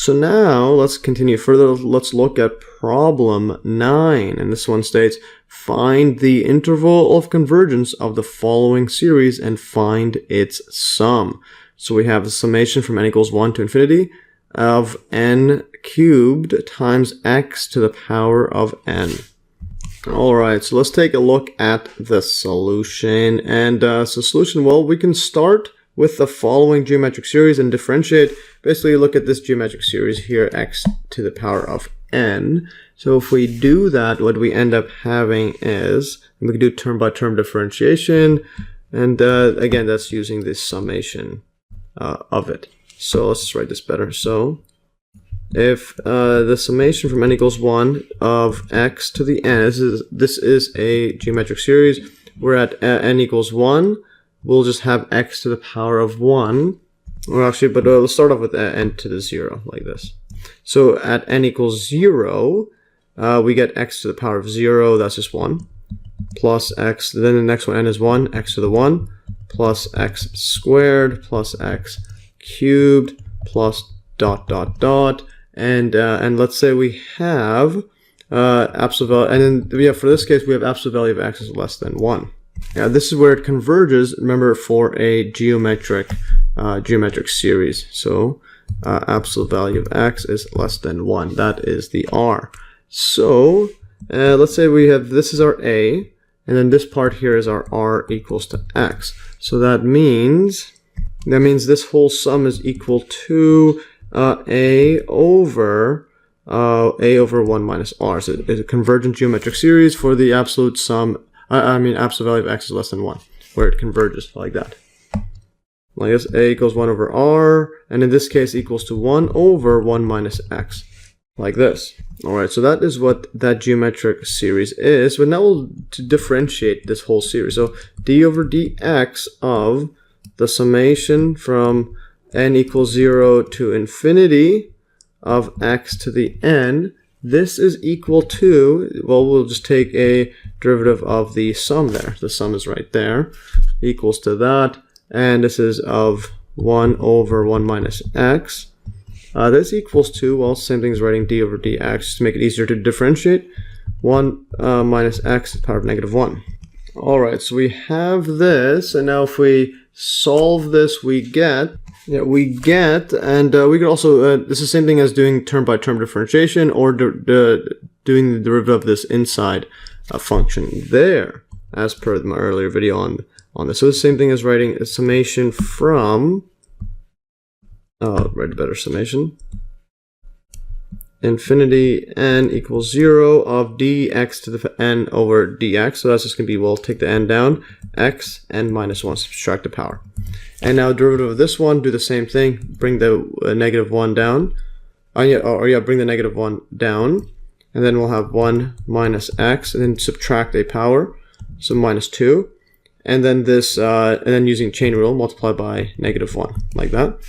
So now let's continue further. Let's look at problem 9. And this one states, find the interval of convergence of the following series and find its sum. So we have the summation from n equals 1 to infinity of n cubed times x to the power of n. Alright, so let's take a look at the solution. And so solution, well, we can start with the following geometric series and differentiate. Basically, look at this geometric series here, x to the power of n. So if we do that, what we end up having is, we can do term by term differentiation. And again, that's using this summation of it. So let's just write this better. So if the summation from n equals 1 of x to the n, this is a geometric series. We're at n equals 1. We'll just have x to the power of 1. Well, actually, but let's start off with n to the 0, like this. So at n equals 0, we get x to the power of 0, that's just 1, plus x, then the next one, n is 1, x to the 1, plus x squared, plus x cubed, plus dot, dot, dot. And let's say we have absolute value, and then yeah, for this case we have absolute value of x is less than 1. Yeah, this is where it converges. Remember, for a geometric series. So absolute value of x is less than 1. That is the r. So let's say we have, this is our a, and then this part here is our r equals to x. So that means this whole sum is equal to a over 1 minus r. So it's a convergent geometric series for the absolute sum, absolute value of x is less than 1, where it converges like that. Like this, a equals 1 over r, and in this case equals to 1 over 1 minus x, like this. Alright, so that is what that geometric series is. But now we'll differentiate this whole series. So d over dx of the summation from n equals 0 to infinity of x to the n, this is equal to, well, we'll just take a derivative of the sum there. The sum is right there, equals to that. And this is of 1 over 1 minus x. This equals to, well, same thing as writing d over dx, just to make it easier to differentiate. 1 minus x to the power of negative 1. Alright, so we have this, and now if we solve this, we get, and we could also, this is the same thing as doing term by term differentiation, or doing the derivative of this inside function there, as per my earlier video on this. So it's the same thing as writing a summation from, write a better summation, infinity n equals 0 of dx to the n over dx. So that's just going to be, we'll take the n down, x, n minus 1, subtract the power. And now derivative of this one, do the same thing, bring the negative 1 down, bring the negative 1 down, and then we'll have 1 minus x, and then subtract a power, so minus 2, and then this, and then using chain rule, multiply by negative 1, like that.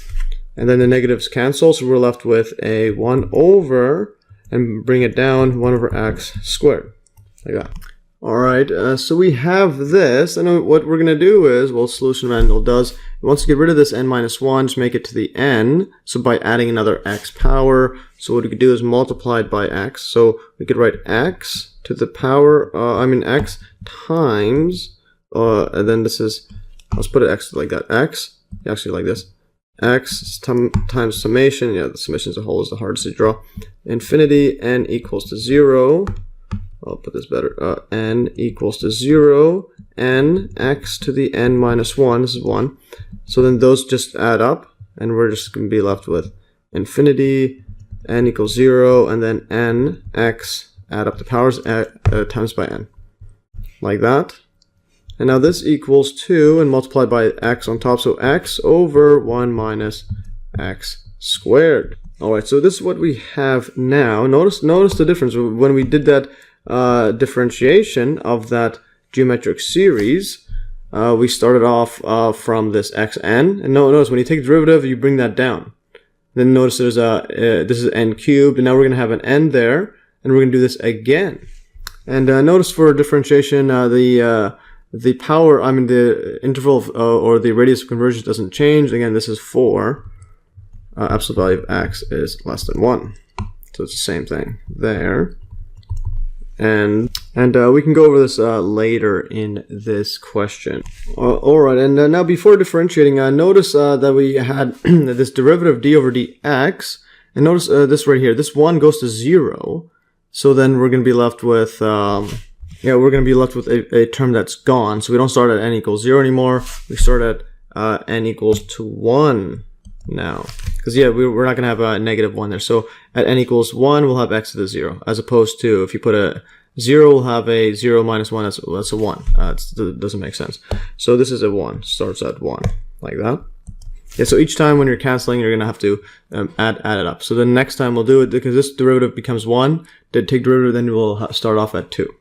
And then the negatives cancel, so we're left with a 1 over, and bring it down, 1 over x squared, like that. Alright, so we have this, and what we're going to do is, well, solution manual does, it wants to get rid of this n minus 1, just make it to the n, so by adding another x power, so what we could do is multiply it by x, so we could write x to the power, x times, and then this is, let's put it x like that, x, actually like this, x times summation, yeah, the summation as a whole is the hardest to draw, infinity, n equals to 0, I'll put this better, n equals to 0, n, x to the n minus 1, this is 1, so then those just add up, and we're just going to be left with infinity, n equals 0, and then n, x, add up the powers, times by n, like that. And now this equals 2, and multiplied by x on top, so x over 1 minus x squared. Alright, so this is what we have now. Notice the difference. When we did that differentiation of that geometric series, we started off from this xn, and notice when you take the derivative, you bring that down. Then notice there's this is n cubed, and now we're going to have an n there, and we're going to do this again. And notice for differentiation, the power, the interval of, or the radius of convergence doesn't change. Again, this is 4. absolute value of x is less than 1. So it's the same thing there. And we can go over this later in this question. Alright, and now before differentiating, notice that we had this derivative d over dx, and notice this right here, this 1 goes to 0, so then we're going to be left with, we're going to be left with a term that's gone, so we don't start at n equals 0 anymore, we start at n equals to 1 now. Because we're not going to have a negative 1 there. So at n equals 1, we'll have x to the 0. As opposed to if you put a 0, we'll have a 0 minus 1, that's a 1. It doesn't make sense. So this is a 1, starts at 1, like that. Yeah, so each time when you're canceling, you're going to have to add it up. So the next time we'll do it, because this derivative becomes 1, take derivative, then we'll start off at 2.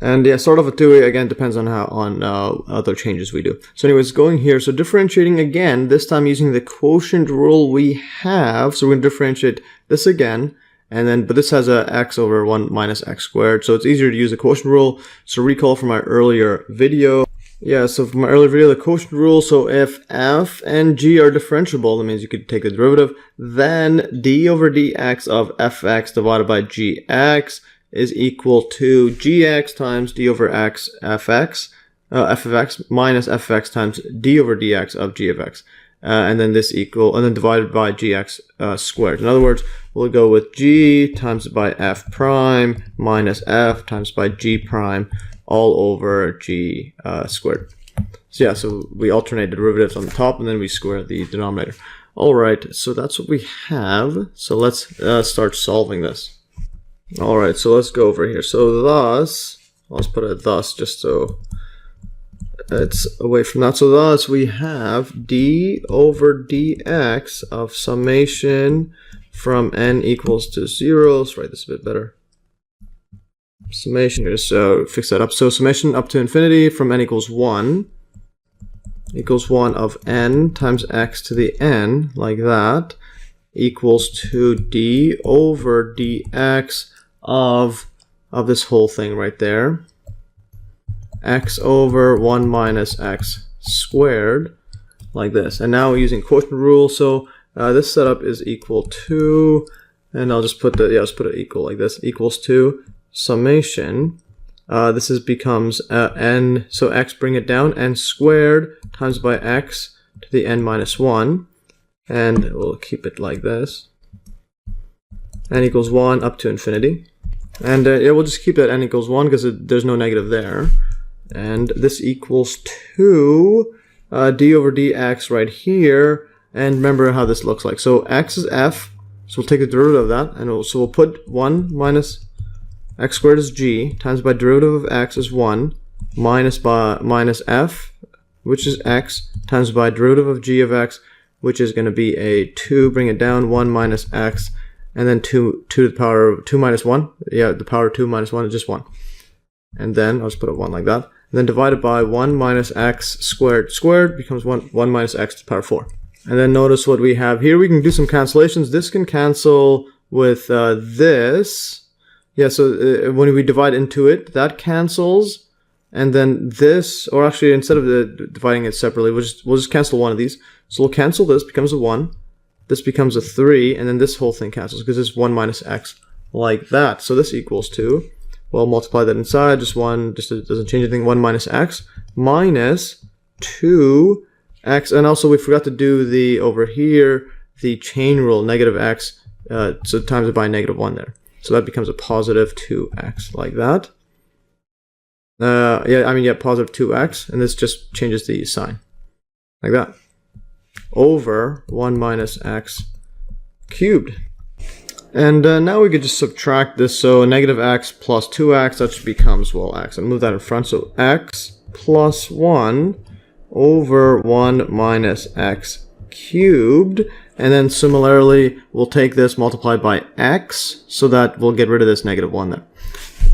And yeah, start off at 2, again, depends on other changes we do. So anyways, going here, so differentiating again, this time using the quotient rule we have. So we're going to differentiate this again, and then, but this has a x over 1 minus x squared. So it's easier to use the quotient rule. So recall from my earlier video. Yeah, so from my earlier video, the quotient rule, so if f and g are differentiable, that means you could take the derivative, then d over dx of fx divided by gx is equal to gx times d over x f of x minus fx times d over dx of g of x. And then this divided by gx squared. In other words, we'll go with g times by f prime minus f times by g prime all over g squared. So yeah, so we alternate the derivatives on the top and then we square the denominator. Alright, so that's what we have. So let's start solving this. Alright, so let's go over here. So thus, let's put it thus just so it's away from that. So thus we have d over dx of summation from n equals to 0. Let's write this a bit better. Summation, just fix that up. So summation up to infinity from n equals 1 of n times x to the n, like that, equals to d over dx of this whole thing right there, x over 1 minus x squared, like this. And now we're using quotient rule, so this setup is equal to, and I'll just put let's put it equal like this, equals to summation. This becomes n, so x, bring it down, n squared times by x to the n minus 1, and we'll keep it like this, n equals 1 up to infinity. And we'll just keep that n equals 1 because there's no negative there. And this equals to d over dx right here. And remember how this looks like. So x is f, so we'll take the derivative of that. And so we'll put 1 minus x squared is g, times by derivative of x is 1, minus f, which is x, times by derivative of g of x, which is going to be a 2, bring it down, 1 minus x, and then 2 to the power of 2 minus 1. Yeah, the power of 2 minus 1 is just 1. And then I'll just put a 1 like that. And then divided by 1 minus x squared becomes 1 minus x to the power 4. And then notice what we have here. We can do some cancellations. This can cancel with this. Yeah, so when we divide into it, that cancels. And then this, or actually instead of dividing it separately, we'll just cancel one of these. So we'll cancel this, becomes a 1. This becomes a 3, and then this whole thing cancels because it's 1 minus x, like that. So this equals to, well, multiply that inside, just 1, just it doesn't change anything, 1 minus x minus 2x. And also we forgot to do the, over here, the chain rule, negative x, so times it by negative 1 there. So that becomes a positive 2x, like that. Positive 2x, and this just changes the sign, like that, over 1 minus x cubed. And now we could just subtract this, so negative x plus 2x, that just becomes, well, x. And move that in front, so x plus 1 over 1 minus x cubed. And then similarly, we'll take this multiplied by x, so that we'll get rid of this negative 1 there.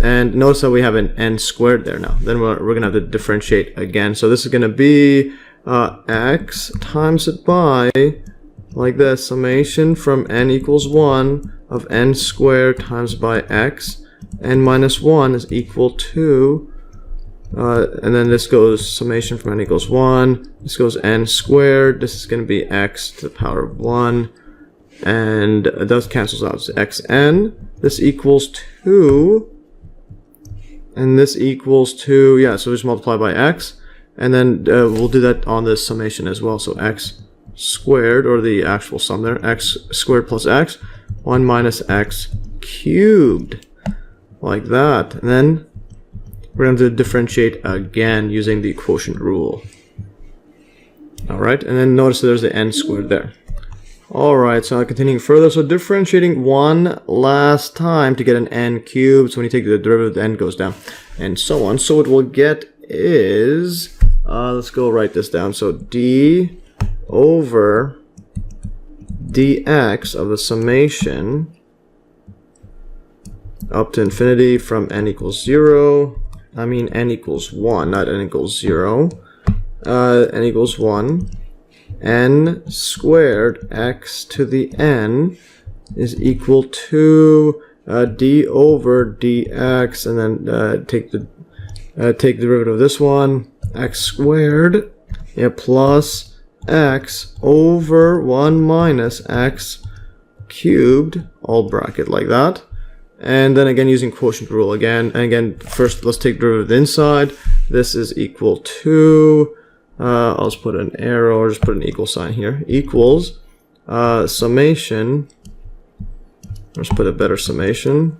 And notice that we have an n squared there now. Then we're going to have to differentiate again. So this is going to be x times it by, like this, summation from n equals 1 of n squared times by x. N minus 1 is equal to, and then this goes summation from n equals 1. This goes n squared. This is going to be x to the power of 1 and that cancels out. So xn, this equals 2, and this equals 2, yeah, so just multiply by x, and then we'll do that on this summation as well. So x squared, or the actual sum there, x squared plus x, 1 minus x cubed, like that. And then we're going to differentiate again using the quotient rule. Alright, and then notice that there's the n squared there. Alright, so continuing further, so differentiating one last time to get an n cubed. So when you take the derivative, the n goes down, and so on. So what we'll get is, let's go write this down. So d over dx of the summation up to infinity from n equals 0. I mean n equals 1, not n equals 0. N equals 1. N squared x to the n is equal to d over dx, and then take the derivative of this one, x squared, yeah, plus x over 1 minus x cubed, all bracket like that. And then again using quotient rule again, and again first let's take derivative inside. This is equal to, I'll just put an arrow, or just put an equal sign here, equals summation, let's put a better summation,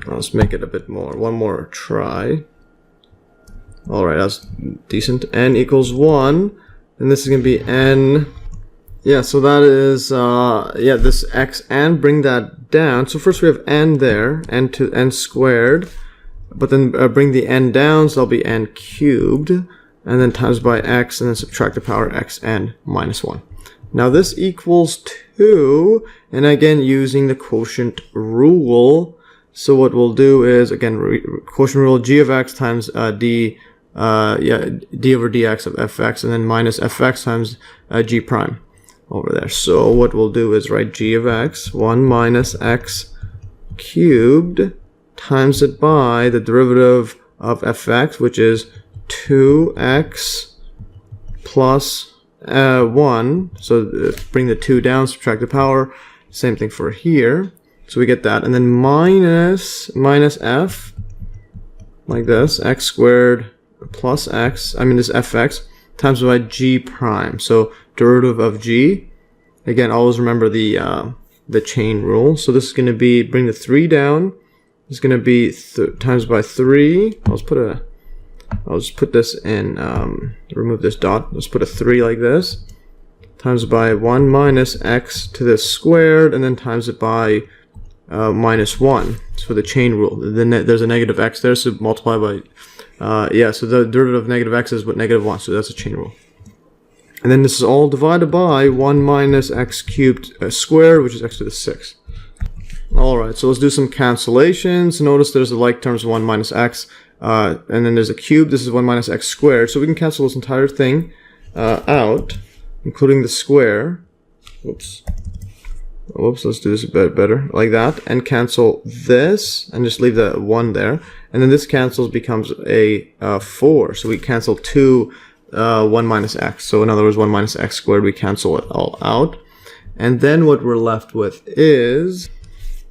let's make it a bit more, one more try. Alright, that's decent. N equals 1, and this is going to be n, yeah, so that is, yeah, this x, and bring that down. So first we have n there, n to n squared, but then bring the n down, so that'll be n cubed, and then times by x, and then subtract the power xn minus 1. Now this equals 2, and again using the quotient rule. So what we'll do is, again, quotient rule, g of x times d, yeah, d over dx of fx, and then minus fx times g prime over there. So what we'll do is write g of x, 1 minus x cubed, times it by the derivative of fx, which is 2x plus 1. So bring the 2 down, subtract the power. Same thing for here. So we get that. And then minus f, like this, x squared plus x, I mean this fx, times by g prime. So derivative of g, again, always remember the chain rule. So this is going to be, bring the 3 down, it's going to be times by 3. I'll just put this in, remove this dot, let's put a 3 like this, times by 1 minus x to the squared, and then times it by minus 1. So the chain rule, then there's a negative x there, so multiply by, yeah, so the derivative of negative x is what, negative 1, so that's a chain rule. And then this is all divided by 1 minus x cubed squared, which is x to the 6. Alright, so let's do some cancellations. Notice there's the like terms 1 minus x, and then there's a cube. This is 1 minus x squared. So we can cancel this entire thing out, including the square. Whoops, let's do this a bit better, like that, and cancel this, and just leave the 1 there. And then this cancels, becomes a 4. So we cancel 2, 1 minus x. So in other words, 1 minus x squared, we cancel it all out. And then what we're left with is,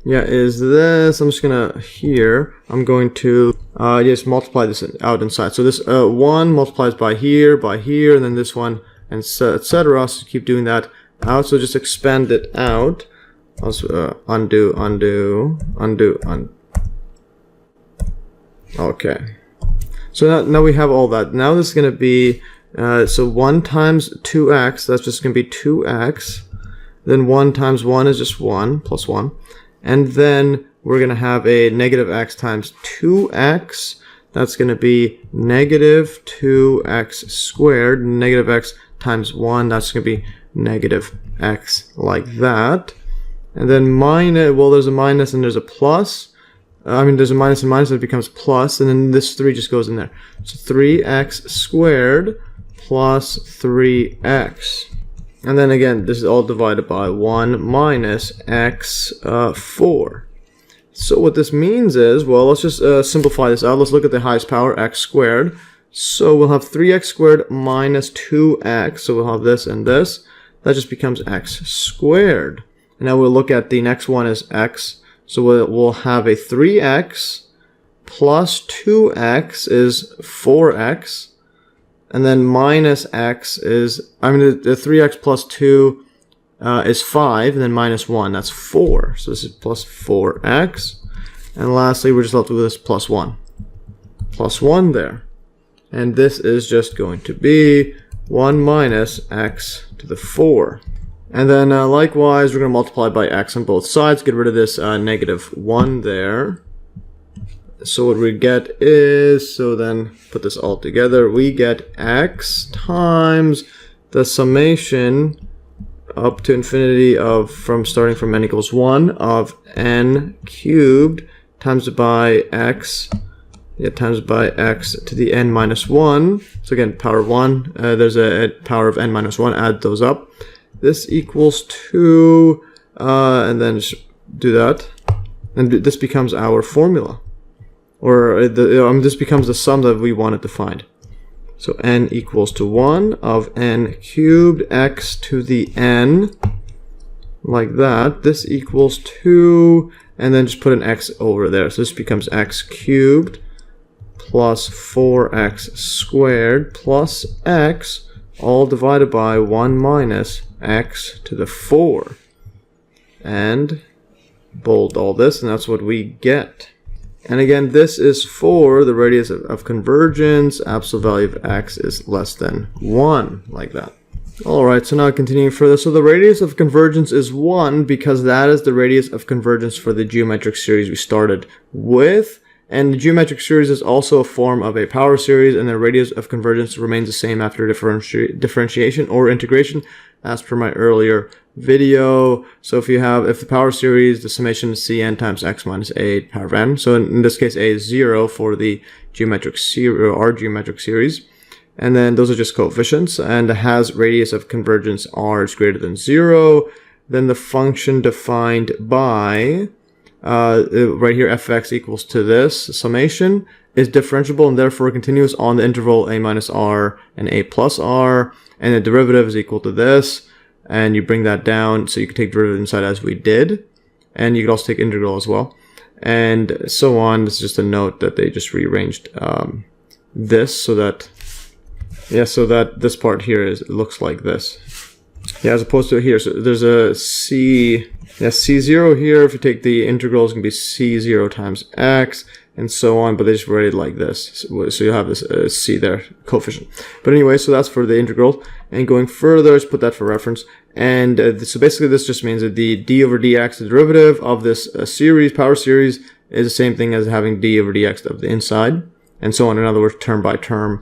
yeah, is this. I'm just gonna, here, I'm going to just multiply this out inside. So this 1 multiplies by here, and then this one, and etc. So keep doing that out. So just expand it out. Also undo. Okay. So now we have all that. Now this is gonna be so 1 times 2x. That's just gonna be 2x. Then 1 times 1 is just 1 plus 1. And then we're going to have a negative x times 2x. That's going to be negative 2x squared. Negative x times 1. That's going to be negative x, like that. And then minus, well, there's a minus and there's a plus. I mean, there's a minus and minus, so it becomes plus. And then this 3 just goes in there. So 3x squared plus 3x. And then again, this is all divided by 1 minus x 4. So what this means is, well, let's just simplify this out. Let's look at the highest power, x squared. So we'll have 3x squared minus 2x. So we'll have this and this. that just becomes x squared. And now we'll look at the next one as x. So we'll have a 3x plus 2x is 4x. And then minus x is, the 3x plus 2 is 5, and then minus 1, that's 4. So this is plus 4x. And lastly, we're just left with this plus 1. Plus 1 there. And this is just going to be 1 minus x to the 4. And then likewise, we're going to multiply by x on both sides, get rid of this negative 1 there. So what we get is, so then put this all together, we get x times the summation up to infinity of, starting from n equals 1, of n cubed times by x, times by x to the n minus 1. So again, power of 1, there's a power of n minus 1, add those up. This equals 2, and then just do that. And this becomes our formula. Or this becomes the sum that we wanted to find. So n equals to 1 of n cubed x to the n, like that. This equals 2, and then just put an x over there. So this becomes x cubed plus 4x squared plus x, all divided by 1 minus x to the 4. And bold all this, and that's what we get. And again, this is for the radius of convergence. Absolute value of x is less than 1, like that. Alright, so now continuing further. So the radius of convergence is 1 because that is the radius of convergence for the geometric series we started with. And the geometric series is also a form of a power series, and the radius of convergence remains the same after differentiation or integration, as per my earlier video. So if the power series, the summation is Cn times x minus a power of n. So in this case, a is 0 for the geometric series, or our geometric series. And then those are just coefficients, and it has radius of convergence r is greater than 0. Then the function defined by right here, fx equals to this summation is differentiable and therefore continuous on the interval a minus r and a plus r, and the derivative is equal to this, and you bring that down, so you can take derivative inside as we did, and you can also take integral as well, and so on. This is just a note that they just rearranged this so that this part here looks like this, as opposed to here. So there's a c0 here. If you take the integral, it's going to be c0 times x, and so on, but they just write it like this. So you have this c there, coefficient. But anyway, so that's for the integral. And going further, let's put that for reference. And so basically this just means that the d over dx, the derivative of this power series, is the same thing as having d over dx of the inside, and so on. In other words, term by term,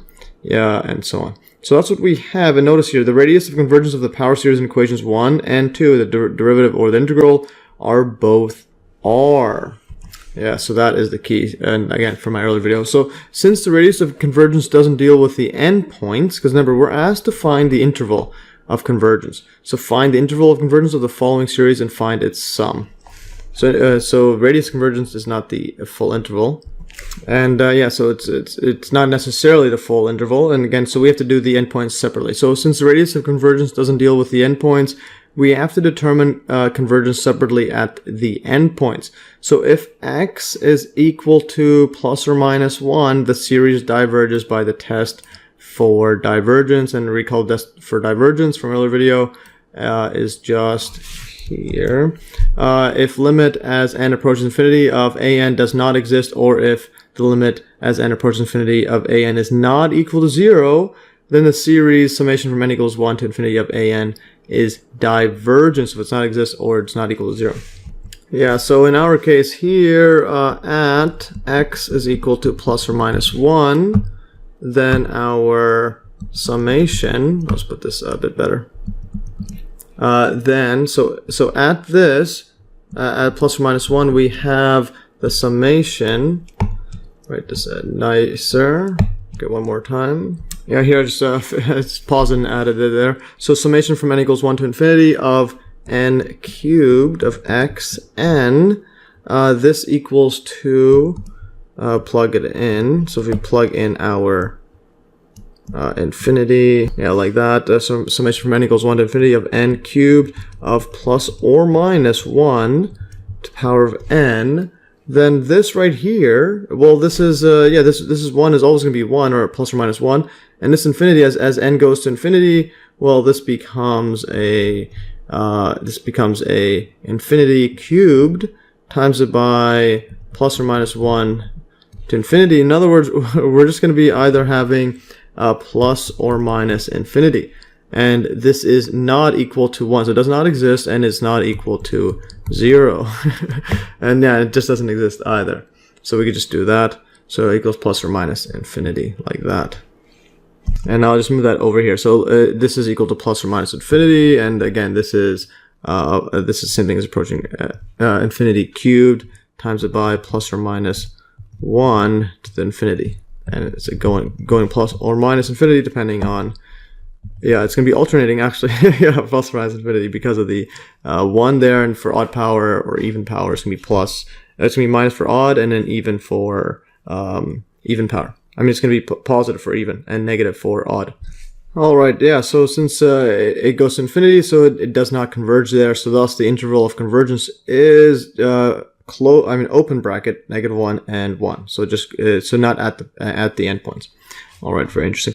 and so on. So that's what we have. And notice here, the radius of convergence of the power series in equations 1 and 2, the derivative or the integral, are both r. So that is the key. And again, from my earlier video. So since the radius of convergence doesn't deal with the endpoints, because remember, we're asked to find the interval of convergence. So find the interval of convergence of the following series and find its sum. So radius convergence is not the full interval. And so it's not necessarily the full interval, and again, so we have to do the endpoints separately. So since the radius of convergence doesn't deal with the endpoints, we have to determine convergence separately at the endpoints. So if x is equal to plus or minus 1, the series diverges by the test for divergence. And recall this for divergence from earlier video is just here. If limit as n approaches infinity of an does not exist, or if the limit as n approaches infinity of an is not equal to 0, then the series summation from n equals 1 to infinity of an is divergent. So if it's not exist or it's not equal to 0. So in our case here, at x is equal to plus or minus 1, then our summation, let's put this a bit better. So at this, at plus or minus 1, we have the summation. Write this nicer. Get one more time. Here I just pause and added it there. So summation from n equals 1 to infinity of n cubed of xn. This equals to plug it in. So if we plug in our infinity, yeah, like that. So summation from n equals 1 to infinity of n cubed of plus or minus 1 to the power of n. Then this right here, well, this is this is 1 is always going to be 1 or plus or minus 1, and this infinity as n goes to infinity, well, this becomes a infinity cubed times it by plus or minus 1 to infinity. In other words, we're just going to be either having plus or minus infinity, and this is not equal to 1, so it does not exist, and it's not equal to 0. And yeah, it just doesn't exist either, so we could just do that. So it equals plus or minus infinity, like that. And I'll just move that over here. So this is equal to plus or minus infinity, and again, this is the same thing as approaching infinity cubed times it by plus or minus 1 to the infinity, and it's going plus or minus infinity depending on, yeah, it's going to be alternating actually. Yeah, plus or minus infinity because of the 1 there, and for odd power or even power it's going to be plus. It's going to be minus for odd, and then even for even power. I mean, it's going to be positive for even and negative for odd. All right, yeah, so since it goes to infinity, so it does not converge there, so thus the interval of convergence is open bracket, -1 and 1. So just so not at the endpoints. All right, very interesting.